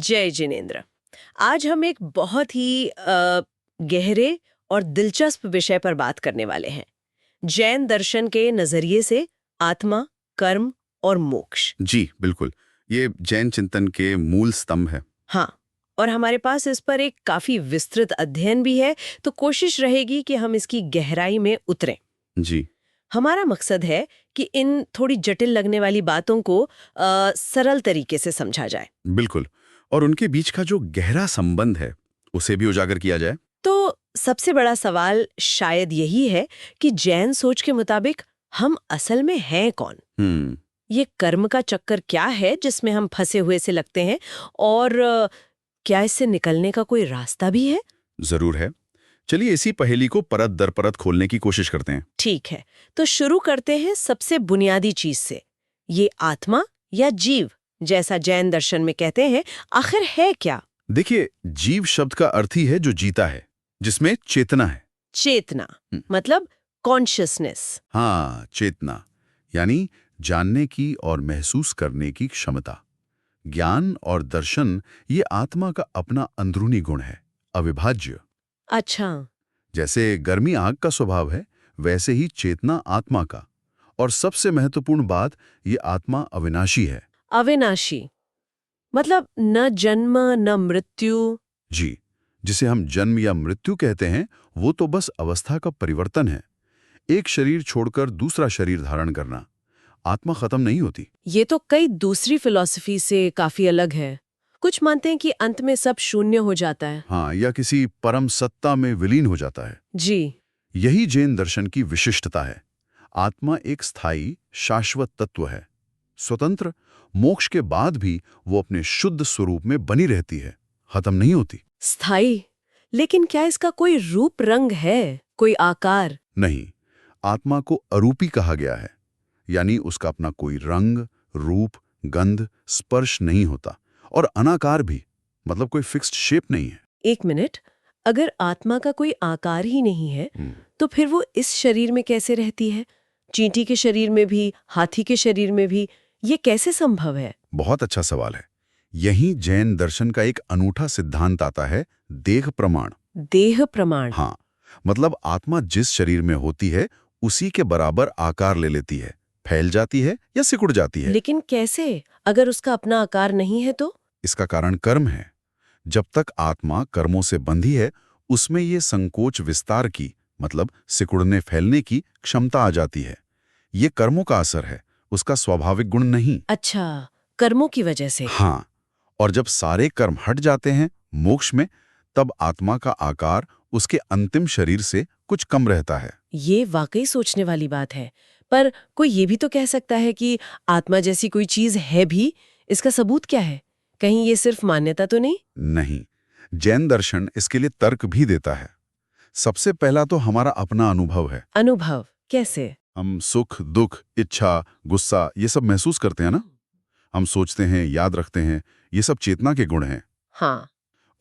जय जिनेंद्र। आज हम एक बहुत ही गहरे और दिलचस्प विषय पर बात करने वाले हैं। जैन दर्शन के नजरिए से आत्मा, कर्म और मोक्ष। जी बिल्कुल, ये जैन चिंतन के मूल स्तंभ है। हाँ, और हमारे पास इस पर एक काफी विस्तृत अध्ययन भी है, तो कोशिश रहेगी कि हम इसकी गहराई में उतरें। जी हमारा मकसद है कि इन थोड़ी जटिल लगने वाली बातों को सरल तरीके से समझा जाए। बिल्कुल, और उनके बीच का जो गहरा संबंध है उसे भी उजागर किया जाए। तो सबसे बड़ा सवाल शायद यही है कि जैन सोच के मुताबिक हम असल में हैं कौन? ये कर्म का चक्कर क्या है जिसमें हम फंसे हुए से लगते हैं, और क्या इससे निकलने का कोई रास्ता भी है? जरूर है। चलिए इसी पहेली को परत दर परत खोलने की कोशिश करते हैं। ठीक है, तो शुरू करते हैं सबसे बुनियादी चीज से। ये आत्मा या जीव, जैसा जैन दर्शन में कहते हैं, आखिर है क्या? देखिए, जीव शब्द का अर्थ ही है जो जीता है, जिसमें चेतना है। चेतना मतलब कॉन्शियसनेस। हाँ, चेतना यानी जानने की और महसूस करने की क्षमता। ज्ञान और दर्शन ये आत्मा का अपना अंदरूनी गुण है, अविभाज्य। अच्छा। जैसे गर्मी आग का स्वभाव है, वैसे ही चेतना आत्मा का। और सबसे महत्वपूर्ण बात, ये आत्मा अविनाशी है। अविनाशी मतलब न जन्म न मृत्यु। जी, जिसे हम जन्म या मृत्यु कहते हैं, वो तो बस अवस्था का परिवर्तन है। एक शरीर छोड़कर दूसरा शरीर धारण करना। आत्मा खत्म नहीं होती। ये तो कई दूसरी फिलॉसफी से काफी अलग है। कुछ मानते हैं कि अंत में सब शून्य हो जाता है। हाँ, या किसी परम सत्ता में विलीन हो जाता है। जी। यही जैन दर्शन की विशिष्टता है। आत्मा एक स्थायी, शाश्वत तत्व है। स्वतंत्र, मोक्ष के बाद भी वो अपने शुद्ध स्वरूप में बनी रहती है, खत्म नहीं होती। स्थायी, लेकिन क्या इसका कोई रूप रंग है, कोई आकार? नहीं, आत्मा को अरूपी कहा गया है, यानी उसका अपना कोई रंग, रूप, गंध, स्पर्श नहीं होता। और अनाकार भी, मतलब कोई फिक्स्ड शेप नहीं है। एक मिनट, अगर आत्मा का कोई आकार ही नहीं है, तो फिर वो इस शरीर में कैसे रहती है? चींटी के शरीर में भी, हाथी के शरीर में भी, ये कैसे संभव है? बहुत अच्छा सवाल है। यही जैन दर्शन का एक अनूठा सिद्धांत आता है, देह प्रमाण। देह प्रमाण? हाँ, मतलब आत्मा जिस शरीर में होती है उसी के बराबर आकार ले लेती है, फैल जाती है या सिकुड़ जाती है। लेकिन कैसे, अगर उसका अपना आकार नहीं है तो? इसका कारण कर्म है। जब तक आत्मा कर्मों से बंधी है, उसमें ये संकोच विस्तार की, मतलब सिकुड़ने फैलने की क्षमता आ जाती है। ये कर्मों का असर है, उसका स्वाभाविक गुण नहीं। अच्छा, कर्मों की वजह से? हाँ, और जब सारे कर्म हट जाते हैं मोक्ष में, तब आत्मा का आकार उसके अंतिम शरीर से कुछ कम रहता है। ये वाकई सोचने वाली बात है। पर कोई ये भी तो कह सकता है कि आत्मा जैसी कोई चीज है भी, इसका सबूत क्या है? कहीं ये सिर्फ मान्यता तो नहीं? नहीं, जैन दर्शन इसके लिए तर्क भी देता है। सबसे पहला तो हमारा अपना अनुभव है। अनुभव कैसे? हम सुख, दुख, इच्छा, गुस्सा ये सब महसूस करते हैं ना। हम सोचते हैं, याद रखते हैं, ये सब चेतना के गुण हैं। हाँ।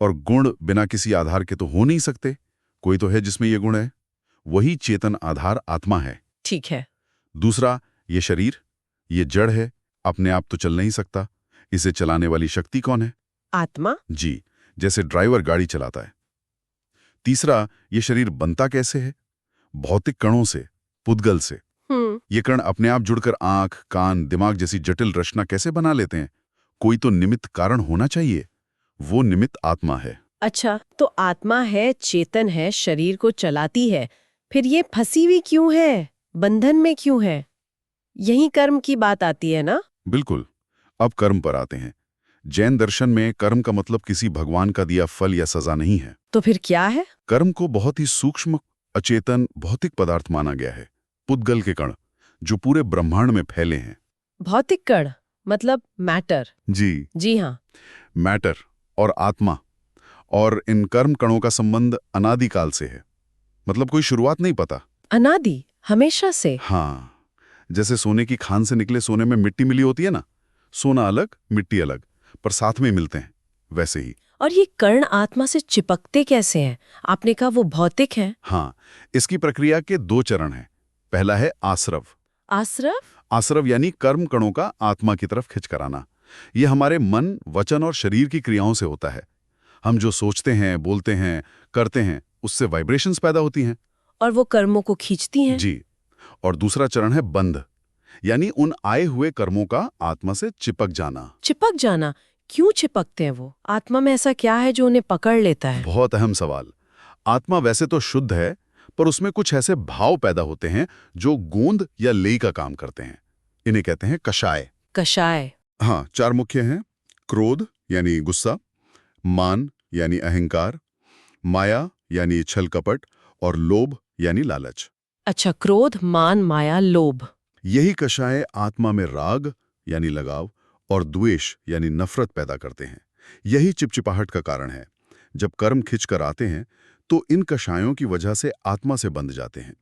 और गुण बिना किसी आधार के तो हो नहीं सकते। कोई तो है जिसमें ये गुण है, वही चेतन आधार आत्मा है। ठीक है। दूसरा, ये शरीर, ये जड़ है, अपने आप तो चल नहीं सकता। इसे चलाने वाली शक्ति कौन है? आत्मा। जी, जैसे ड्राइवर गाड़ी चलाता है। तीसरा, ये शरीर बनता कैसे है? भौतिक कणों से, पुद्गल से। ये कण अपने आप जुड़कर आंख, कान, दिमाग जैसी जटिल रचना कैसे बना लेते हैं? कोई तो निमित्त कारण होना चाहिए। वो निमित्त आत्मा है। अच्छा, तो आत्मा है, चेतन है, शरीर को चलाती है, फिर ये फंसी हुई क्यों है, बंधन में क्यों है? यही कर्म की बात आती है ना? बिल्कुल। अब कर्म पर आते हैं। जैन दर्शन में कर्म का मतलब किसी भगवान का दिया फल या सजा नहीं है। तो फिर क्या है? कर्म को बहुत ही सूक्ष्म, अचेतन, भौतिक पदार्थ माना गया है। पुद्गल के कण, जो पूरे ब्रह्मांड में फैले हैं। भौतिक कण मतलब मैटर? जी, जी हाँ। मैटर और आत्मा। और इन कर्म कणों का संबंध अनादिकाल से है, मतलब कोई शुरुआत नहीं पता। अनादि, हमेशा से? हाँ, जैसे सोने की खान से निकले सोने में मिट्टी मिली होती है ना, सोना अलग, मिट्टी अलग, पर साथ में मिलते हैं, वैसे ही। और ये कर्ण आत्मा से चिपकते कैसे हैं? आपने कहा वो भौतिक हैं। हाँ, इसकी प्रक्रिया के 2 चरण हैं। पहला है आश्रव। आश्रव? आश्रव यानी कर्म कणों का आत्मा की तरफ खिंच कराना। ये हमारे मन, वचन और शरीर की क्रियाओं से होता है। हम जो सोचते हैं, बोलते हैं, करते हैं, उससे वाइब्रेशंस पैदा होती हैं। और वो कर्मों को खींचती हैं। जी। और दूसरा चरण है बंध, यानी उन आए हुए कर्मों का आत्मा से चिपक जाना। चिपक जाना? क्यों चिपकते हैं वो? आत्मा में ऐसा क्या है जो उन्हें पकड़ लेता है? बहुत अहम सवाल। आत्मा वैसे तो शुद्ध है, पर उसमें कुछ ऐसे भाव पैदा होते हैं जो गोंद या लेई का काम करते हैं। इन्हें कहते हैं कषाय। कषाय? हाँ, 4 मुख्य हैं। क्रोध यानी गुस्सा, मान यानी अहंकार, माया यानी छल कपट और लोभ यानी लालच। अच्छा, क्रोध, मान, माया, लोभ। यही कषाय आत्मा में राग यानी लगाव और द्वेष यानी नफरत पैदा करते हैं। यही चिपचिपाहट का कारण है। जब कर्म खिंचकर आते हैं तो इन कषायों की वजह से आत्मा से बंध जाते हैं।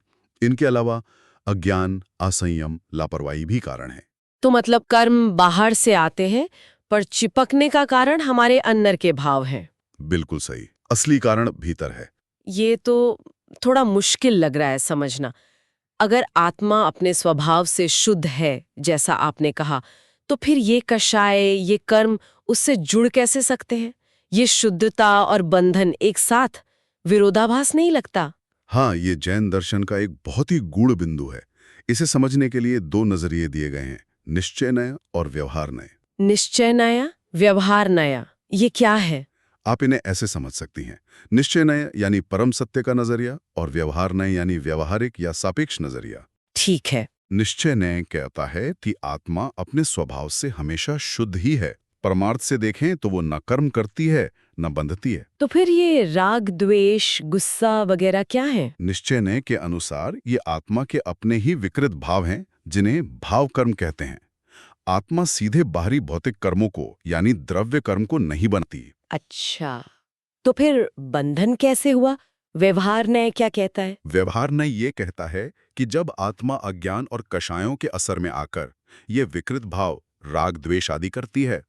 इनके अलावा अज्ञान, असंयम, लापरवाही भी कारण है। तो मतलब कर्म बाहर से आते हैं, पर चिपकने का कारण हमारे अंदर के भाव हैं। बिल्कुल सही। असली कारण भीतर है। ये तो थोड़ा मुश्किल लग रहा है समझना। अगर आत्मा अपने स्वभाव से शुद्ध है, जैसा आपने कहा, तो फिर ये कषाय, ये कर्म उससे जुड़ कैसे सकते हैं? ये शुद्धता और बंधन एक साथ विरोधाभास नहीं लगता? हाँ, ये जैन दर्शन का एक बहुत ही गूढ़ बिंदु है। इसे समझने के लिए 2 नजरिए दिए गए हैं, निश्चय नय और व्यवहार नय। निश्चय नया, व्यवहार नया, ये क्या है? आप इन्हें ऐसे समझ सकती हैं। निश्चय नय यानी परम सत्य का नजरिया और व्यवहार नय यानी व्यवहारिक या सापेक्ष नजरिया। ठीक है। निश्चय नय कहता है कि आत्मा अपने स्वभाव से हमेशा शुद्ध ही है। परमार्थ से देखें तो वो न कर्म करती है, न बंधती है। तो फिर ये राग, द्वेष, गुस्सा वगैरह क्या है? निश्चय नय के अनुसार ये आत्मा के अपने ही विकृत भाव हैं, जिन्हें भाव कर्म कहते हैं। आत्मा सीधे बाहरी भौतिक कर्मों को यानी द्रव्य कर्म को नहीं बनती। अच्छा, तो फिर बंधन कैसे हुआ? व्यवहार न्याय क्या कहता है? व्यवहार नय ये कहता है कि जब आत्मा अज्ञान और कषायों के असर में आकर ये विकृत भाव, राग, द्वेष आदि करती है,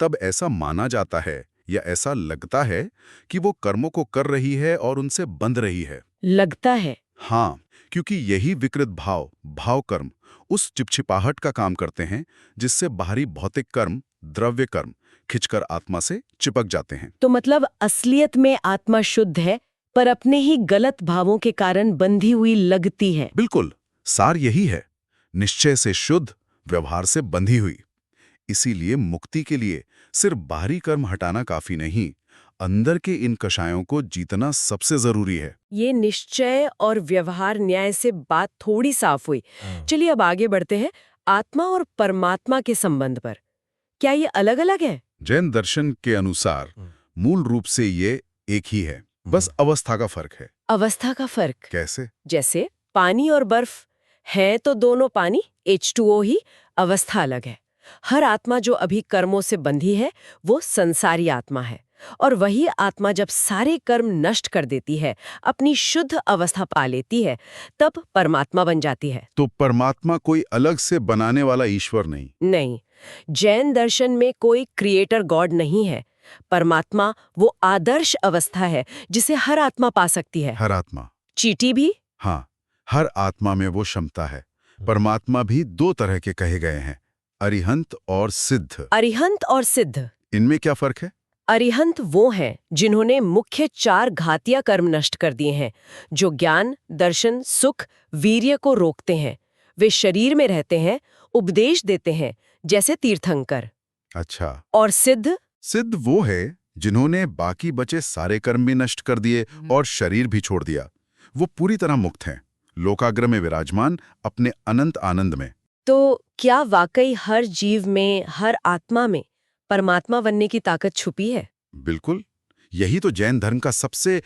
तब ऐसा माना जाता है या ऐसा लगता है कि वो कर्मों को कर रही है और उनसे बंध रही है। लगता है? हाँ, क्योंकि यही विकृत भाव, भाव कर्म उस चिपचिपाहट का काम करते हैं जिससे बाहरी भौतिक कर्म, द्रव्य कर्म खिंचकर आत्मा से चिपक जाते हैं। तो मतलब असलियत में आत्मा शुद्ध है, पर अपने ही गलत भावों के कारण बंधी हुई लगती है। बिल्कुल, सार यही है। निश्चय से शुद्ध, व्यवहार से बंधी हुई। इसीलिए मुक्ति के लिए सिर्फ बाहरी कर्म हटाना काफी नहीं, अंदर के इन कषायों को जीतना सबसे जरूरी है। ये निश्चय और व्यवहार न्याय से बात थोड़ी साफ हुई। चलिए अब आगे बढ़ते हैं आत्मा और परमात्मा के संबंध पर। क्या ये अलग-अलग है? जैन दर्शन के अनुसार मूल रूप से ये एक ही है, बस अवस्था का फर्क है। अवस्था का फर्क? कैसे? जैसे पानी और बर्फ है तो दोनों पानी, H2O ही, अवस्था अलग है। हर आत्मा जो अभी कर्मों से बंधी है वो संसारी आत्मा है, और वही आत्मा जब सारे कर्म नष्ट कर देती है, अपनी शुद्ध अवस्था पा लेती है, तब परमात्मा बन जाती है। तो परमात्मा कोई अलग से बनाने वाला ईश्वर नहीं? नहीं, जैन दर्शन में कोई क्रिएटर गॉड नहीं है। परमात्मा वो आदर्श अवस्था है जिसे हर आत्मा पा सकती है। हर आत्मा? चींटी भी? हाँ, हर आत्मा में वो क्षमता है। परमात्मा भी 2 तरह के कहे गए हैं, अरिहंत और सिद्ध। अरिहंत और सिद्ध? इनमें क्या फर्क है? अरिहंत वो हैं जिन्होंने मुख्य 4 घातिया कर्म नष्ट कर दिए हैं, जो ज्ञान, दर्शन, सुख, वीर्य को रोकते हैं। वे शरीर में रहते हैं, उपदेश देते हैं, जैसे तीर्थंकर। अच्छा। और सिद्ध? सिद्ध वो है जिन्होंने बाकी बचे सारे कर्म भी नष्ट कर दिए और शरीर भी छोड़ दिया। वो पूरी तरह मुक्त हैं, लोकाग्र में विराजमान, अपने अनंत आनंद में। तो क्या वाकई हर जीव में, हर आत्मा में परमात्मा बनने की ताकत छुपी है? बिल्कुल, यही तो जैन धर्म का सबसे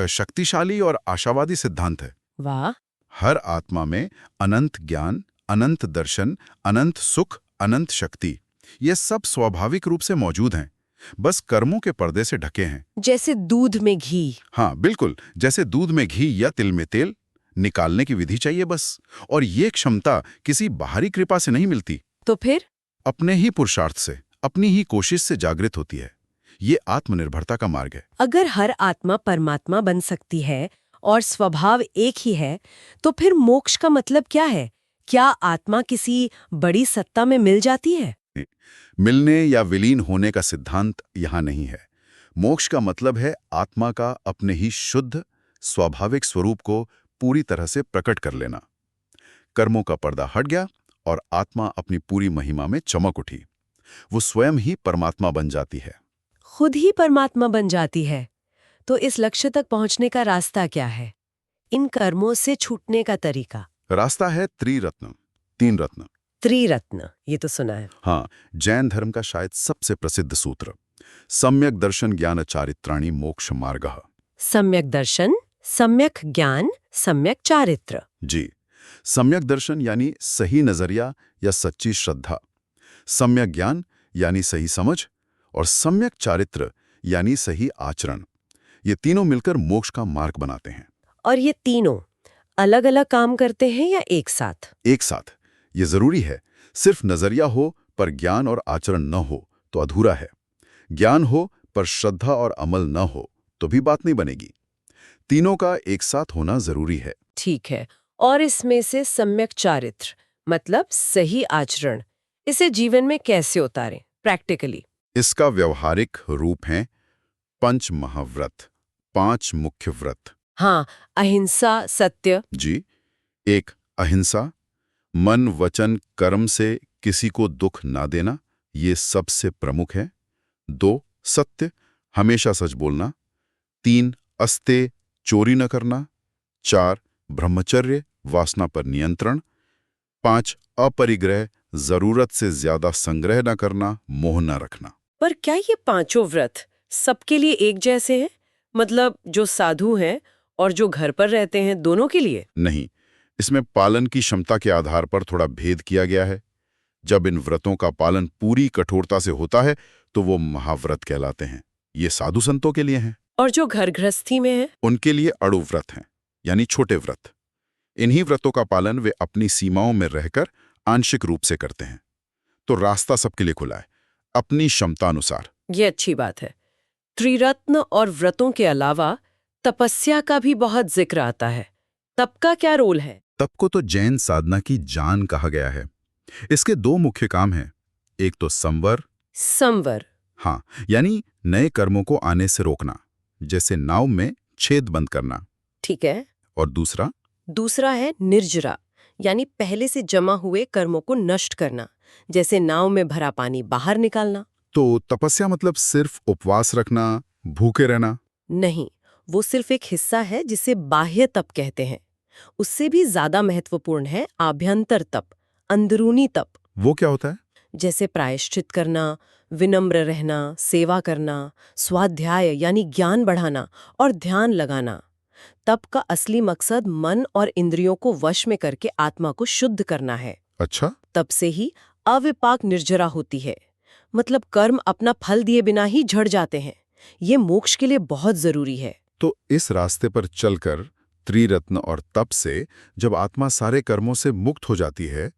शक्तिशाली और आशावादी सिद्धांत है। वाह! हर आत्मा में अनंत ज्ञान, अनंत दर्शन, अनंत सुख, अनंत शक्ति, ये सब स्वाभाविक रूप से मौजूद हैं, बस कर्मों के पर्दे से ढके हैं। जैसे दूध में घी। हाँ बिल्कुल, जैसे दूध में घी या तिल में तेल, निकालने की विधि चाहिए बस। और ये क्षमता किसी बाहरी कृपा से नहीं मिलती। तो फिर? अपने ही पुरुषार्थ से, अपनी ही कोशिश से जागृत होती है। ये आत्मनिर्भरता का मार्ग है। अगर हर आत्मा परमात्मा बन सकती है और स्वभाव एक ही है, तो फिर मोक्ष का मतलब क्या है? क्या आत्मा किसी बड़ी सत्ता में मिल जाती है? मिलने या विलीन होने का सिद्धांत यहाँ नहीं है। मोक्ष का मतलब है आत्मा का अपने ही शुद्ध स्वाभाविक स्वरूप को पूरी तरह से प्रकट कर लेना। कर्मों का पर्दा हट गया और आत्मा अपनी पूरी महिमा में चमक उठी। वो स्वयं ही परमात्मा बन जाती है। खुद ही परमात्मा बन जाती है। तो इस लक्ष्य तक पहुंचने का रास्ता क्या है? इन कर्मों से छूटने का तरीका? रास्ता है त्रिरत्न, 3 रत्न। त्रिरत्न, ये तो सुना है। हाँ, जैन धर्म का शायद सबसे प्रसिद्ध सूत्र, सम्यक दर्शन ज्ञान चारित्राणि मोक्ष मार्गः। सम्यक दर्शन, सम्यक ज्ञान, सम्यक चारित्र। जी, सम्यक दर्शन यानी सही नजरिया या सच्ची श्रद्धा, सम्यक ज्ञान यानी सही समझ, और सम्यक चारित्र यानी सही आचरण। ये तीनों मिलकर मोक्ष का मार्ग बनाते हैं। और ये तीनों अलग अलग काम करते हैं या एक साथ? एक साथ। ये जरूरी है। सिर्फ नजरिया हो पर ज्ञान और आचरण न हो तो अधूरा है। ज्ञान हो पर श्रद्धा और अमल न हो तो भी बात नहीं बनेगी। तीनों का एक साथ होना जरूरी है। ठीक है। और इसमें से सम्यक चारित्र मतलब सही आचरण, इसे जीवन में कैसे उतारें प्रैक्टिकली? इसका व्यवहारिक रूप है पंच महाव्रत, 5 मुख्य व्रत। हाँ, अहिंसा, सत्य। जी, 1 अहिंसा, मन वचन कर्म से किसी को दुख ना देना, ये सबसे प्रमुख है। 2 सत्य, हमेशा सच बोलना। 3 अस्तेय, चोरी न करना। 4 ब्रह्मचर्य, वासना पर नियंत्रण। 5 अपरिग्रह, जरूरत से ज्यादा संग्रह न करना, मोह न रखना। पर क्या ये पांचों व्रत सबके लिए एक जैसे हैं? मतलब जो साधु हैं और जो घर पर रहते हैं, दोनों के लिए? नहीं, इसमें पालन की क्षमता के आधार पर थोड़ा भेद किया गया है। जब इन व्रतों का पालन पूरी कठोरता से होता है तो वो महाव्रत कहलाते हैं। ये साधु संतों के लिए हैं। और जो घर गृहस्थी में है? उनके लिए अणु व्रत हैं, यानी छोटे व्रत। इन्हीं व्रतों का पालन वे अपनी सीमाओं में रहकर आंशिक रूप से करते हैं। तो रास्ता सबके लिए खुला है, अपनी क्षमता अनुसार। ये अच्छी बात है। त्रिरत्न और व्रतों के अलावा तपस्या का भी बहुत जिक्र आता है। तप का क्या रोल है? तप को तो जैन साधना की जान कहा गया है। इसके 2 मुख्य काम हैं। एक तो संवर। संवर? हाँ, यानी नए कर्मों को आने से रोकना, जैसे नाव में छेद बंद करना। ठीक है। और दूसरा? दूसरा है निर्जरा, यानी पहले से जमा हुए कर्मों को नष्ट करना, जैसे नाव में भरा पानी बाहर निकालना। तो तपस्या मतलब सिर्फ उपवास रखना, भूखे रहना? नहीं, वो सिर्फ एक हिस्सा है जिसे बाह्य तप कहते हैं। उससे भी ज्यादा महत्वपूर्ण है आभ्यंतर तप, अंदरूनी तप। वो क्या होता है? जैसे प्रायश्चित करना, विनम्र रहना, सेवा करना, स्वाध्याय यानी ज्ञान बढ़ाना और ध्यान लगाना। तप का असली मकसद मन और इंद्रियों को वश में करके आत्मा को शुद्ध करना है। अच्छा। तब से ही अविपाक निर्जरा होती है, मतलब कर्म अपना फल दिए बिना ही झड़ जाते हैं। ये मोक्ष के लिए बहुत जरूरी है। तो इस रास्ते पर चलकर त्रिरत्न और तप से जब आत्मा सारे कर्मों से मुक्त हो जाती है,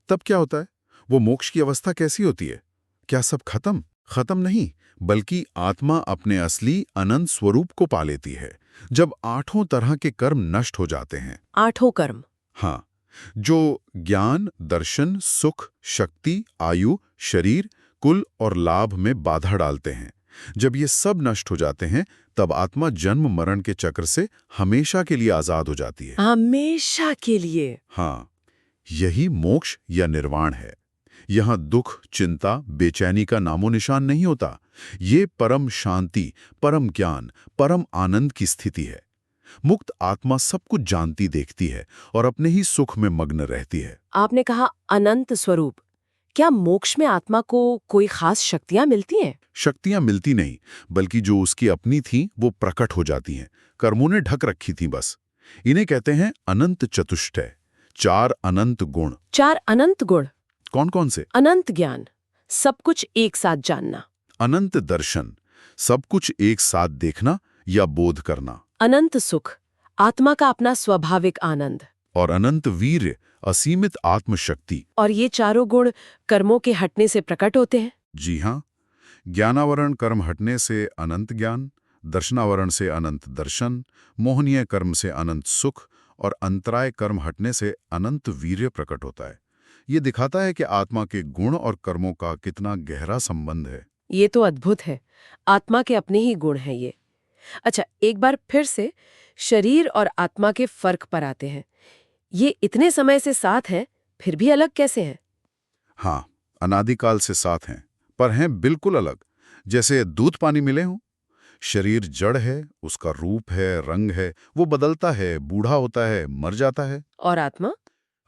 तब क्या होता है? वो मोक्ष की अवस्था कैसी होती है? क्या सब खत्म? खत्म नहीं, बल्कि आत्मा अपने असली अनंत स्वरूप को पा लेती है। जब 8 तरह के कर्म नष्ट हो जाते हैं। 8 कर्म? हाँ, जो ज्ञान, दर्शन, सुख, शक्ति, आयु, शरीर, कुल और लाभ में बाधा डालते हैं। जब ये सब नष्ट हो जाते हैं, तब आत्मा जन्म मरण के चक्र से हमेशा के लिए आजाद हो जाती है। हमेशा के लिए? हाँ, यही मोक्ष या निर्वाण है। यहाँ दुख, चिंता, बेचैनी का नामो निशान नहीं होता। ये परम शांति, परम ज्ञान, परम आनंद की स्थिति है। मुक्त आत्मा सब कुछ जानती देखती है और अपने ही सुख में मग्न रहती है। आपने कहा अनंत स्वरूप। क्या मोक्ष में आत्मा को कोई खास शक्तियां मिलती हैं? शक्तियां मिलती नहीं, बल्कि जो उसकी अपनी थी वो प्रकट हो जाती हैं। कर्मों ने ढक रखी थी बस। इन्हें कहते हैं अनंत चतुष्टय, 4 अनंत गुण। 4 अनंत गुण? कौन कौन से? अनंत ज्ञान, सब कुछ एक साथ जानना। अनंत दर्शन, सब कुछ एक साथ देखना या बोध करना। अनंत सुख, आत्मा का अपना स्वाभाविक आनंद। और अनंत वीर्य, असीमित आत्मशक्ति। और ये चारों गुण कर्मों के हटने से प्रकट होते हैं? जी हाँ, ज्ञानावरण कर्म हटने से अनंत ज्ञान, दर्शनावरण से अनंत दर्शन, मोहनीय कर्म से अनंत सुख और अंतराय कर्म हटने से अनंत वीर्य प्रकट होता है। ये दिखाता है कि आत्मा के गुण और कर्मों का कितना गहरा संबंध है। ये तो अद्भुत है। आत्मा के अपने ही गुण हैं ये। अच्छा, एक बार फिर से शरीर और आत्मा के फर्क पर आते हैं। ये इतने समय से साथ हैं, फिर भी अलग कैसे हैं? हाँ, अनादिकाल से साथ हैं, पर हैं बिल्कुल अलग। जैसे दूध पानी मिले हों। शरीर जड़ है, उसका रूप है, रंग है, वो बदलता है, बूढ़ा होता है, मर जाता है। और आत्मा?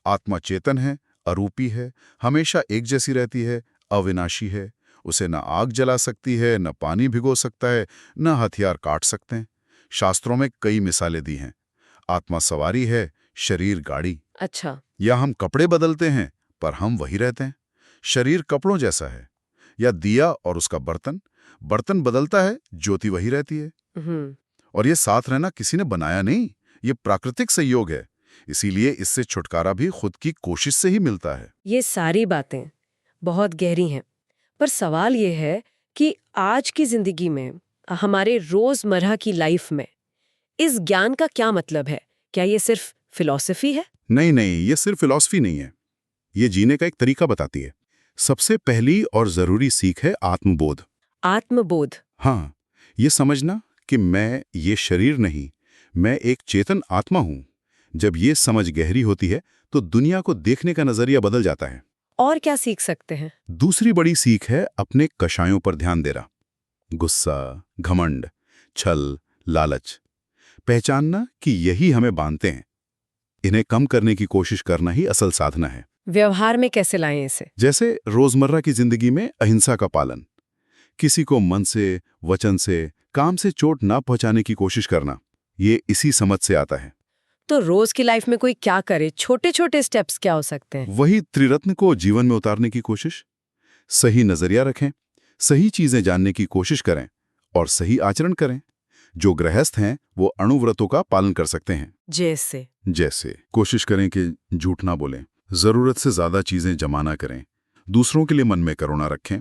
आत्मा चेतन है, अरूपी है, हमेशा एक जैसी रहती है, अविनाशी है। उसे न आग जला सकती है, न पानी भिगो सकता है, न हथियार काट सकते हैं। शास्त्रों में कई मिसालें दी हैं। आत्मा सवारी है, शरीर गाड़ी। अच्छा। या हम कपड़े बदलते हैं, पर हम वही रहते हैं। शरीर कपड़ों जैसा है। या दिया और उसका बर्तन, बर्तन बदलता है, ज्योति वही रहती है। और ये साथ रहना किसी ने बनाया नहीं, ये प्राकृतिक संयोग है। इसीलिए इससे छुटकारा भी खुद की कोशिश से ही मिलता है। ये सारी बातें बहुत गहरी हैं, पर सवाल ये है कि आज की जिंदगी में, हमारे रोजमर्रा की लाइफ में इस ज्ञान का क्या मतलब है? क्या ये सिर्फ फिलॉसफी है? नहीं नहीं, ये सिर्फ फिलॉसफी नहीं है। ये जीने का एक तरीका बताती है। सबसे पहली और जरूरी सीख है आत्मबोध। आत्मबोध? हाँ, ये समझना कि मैं ये शरीर नहीं, मैं एक चेतन आत्मा हूं। जब ये समझ गहरी होती है तो दुनिया को देखने का नजरिया बदल जाता है। और क्या सीख सकते हैं? दूसरी बड़ी सीख है अपने कषायों पर ध्यान देना। गुस्सा, घमंड, छल, लालच। पहचानना कि यही हमें बांधते हैं। इन्हें कम करने की कोशिश करना ही असल साधना है। व्यवहार में कैसे लाएं इसे? जैसे रोजमर्रा की जिंदगी में अहिंसा का पालन, किसी को मन से, वचन से, काम से चोट ना पहुंचाने की कोशिश करना, ये इसी समझ से आता है। तो रोज की लाइफ में कोई क्या करे? छोटे छोटे स्टेप्स क्या हो सकते हैं? वही त्रिरत्न को जीवन में उतारने की कोशिश। सही नजरिया रखें, सही चीजें जानने की कोशिश करें और सही आचरण करें। जो गृहस्थ हैं वो अणुव्रतों का पालन कर सकते हैं। जैसे कोशिश करें कि झूठ ना बोलें, जरूरत से ज्यादा चीजें जमा ना करें, दूसरों के लिए मन में करुणा रखें,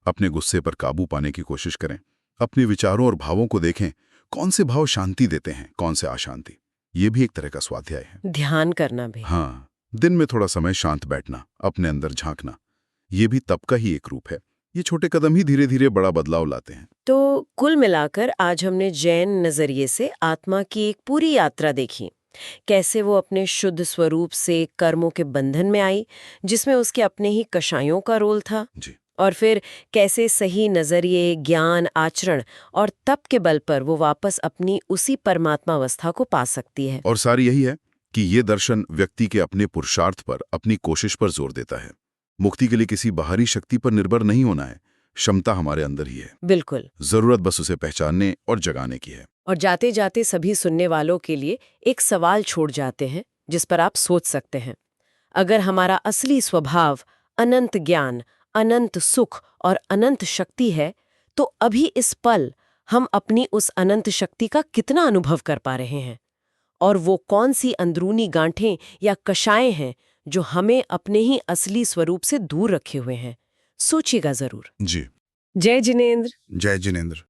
अपने गुस्से पर काबू पाने की कोशिश करें, अपने विचारों और भावों को देखें, कौन से भाव शांति देते हैं, कौन से अशांति। ये भी एक तरह का स्वाध्याय है। ध्यान करना भी? हाँ, दिन में थोड़ा समय शांत बैठना, अपने अंदर झांकना, ये भी तप का ही एक रूप है। ये छोटे कदम ही धीरे धीरे बड़ा बदलाव लाते हैं। तो कुल मिलाकर आज हमने जैन नजरिए से आत्मा की एक पूरी यात्रा देखी। कैसे वो अपने शुद्ध स्वरूप से कर्मों के बंधन में आई, जिसमें उसके अपने ही कषायों का रोल था जी। और फिर कैसे सही नजरिए, ज्ञान, आचरण और तप के बल पर वो वापस अपनी उसी परमात्मा अवस्था को पा सकती है। और सारी यही है कि ये दर्शन व्यक्ति के अपने पुरुषार्थ पर, अपनी कोशिश पर जोर देता है। मुक्ति के लिए किसी बाहरी शक्ति पर निर्भर नहीं होना है, क्षमता हमारे अंदर ही है। बिल्कुल। जरूरत बस उसे पहचानने और जगाने की है। और जाते जाते सभी सुनने वालों के लिए एक सवाल छोड़ जाते हैं जिस पर आप सोच सकते हैं। अगर हमारा असली स्वभाव अनंत ज्ञान, अनंत सुख और अनंत शक्ति है, तो अभी इस पल हम अपनी उस अनंत शक्ति का कितना अनुभव कर पा रहे हैं? और वो कौन सी अंदरूनी गांठें या कषायें हैं जो हमें अपने ही असली स्वरूप से दूर रखे हुए हैं? सोचिएगा जरूर। जी। जय जिनेंद्र। जय जिनेंद्र।